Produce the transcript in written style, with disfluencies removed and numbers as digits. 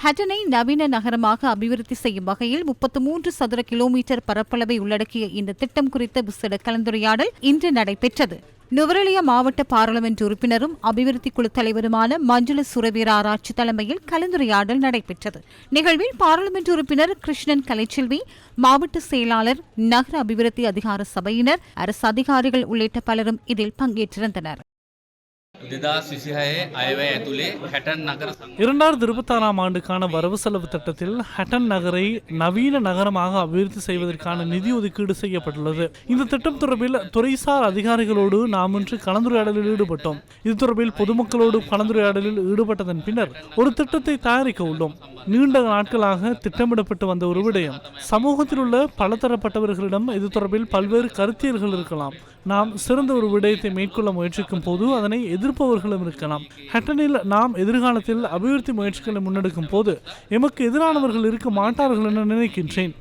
ஹட்டனை நவீன நகரமாக அபிவிருத்தி செய்யும் வகையில் 33 சதுர கிலோமீட்டர் பரப்பளவை உள்ளடக்கிய இந்த திட்டம் குறித்த விசேட கலந்துரையாடல் இன்று நடைபெற்றது. நுவரெலியா மாவட்ட பாராளுமன்ற உறுப்பினரும் அபிவிருத்தி குழு தலைவருமான மஞ்சுள சுரவீர ஆராய்ச்சி தலைமையில் கலந்துரையாடல் நடைபெற்றது. நிகழ்வில் பாராளுமன்ற உறுப்பினர் கிருஷ்ணன் கலைச்செல்வி, மாவட்ட செயலாளர், நகர அபிவிருத்தி அதிகார சபையினர், அரசு அதிகாரிகள் உள்ளிட்ட பலரும் இதில் பங்கேற்றிருந்தனர். 2026 ஆண்டுக்கான வரவு செலவு திட்டத்தில் ஹட்டன் நகரை நவீன நகரமாக அபிவிருத்தி செய்வதற்கான நிதி ஒதுக்கீடு செய்யப்பட்டுள்ளது. இந்த திட்டம் தொடர்பில் துறைசார் அதிகாரிகளோடு நாம் இன்று கலந்துரையாடலில் ஈடுபட்டோம். இது தொடர்பில் பொதுமக்களோடு கலந்துரையாடலில் ஈடுபட்டதன் பின்னர் ஒரு திட்டத்தை தயாரிக்க உள்ளோம். நீண்ட நாட்களாக திட்டமிடப்பட்டு வந்த ஒரு விடயம். சமூகத்தில் உள்ள பலதரப்பட்டவர்களிடம் இது தொடர்பில் பல்வேறு கருத்தியல்கள் இருக்கலாம். நாம் சிறந்த ஒரு விடயத்தை மேற்கொள்ள முயற்சிக்கும் போது அதனை எதிர்ப்பவர்களும் இருக்கலாம். ஹட்டனில் நாம் எதிர்காலத்தில் அபிவிருத்தி முயற்சிகளை முன்னெடுக்கும் போது எமக்கு எதிரானவர்கள் இருக்க மாட்டார்கள் என நினைக்கின்றேன்.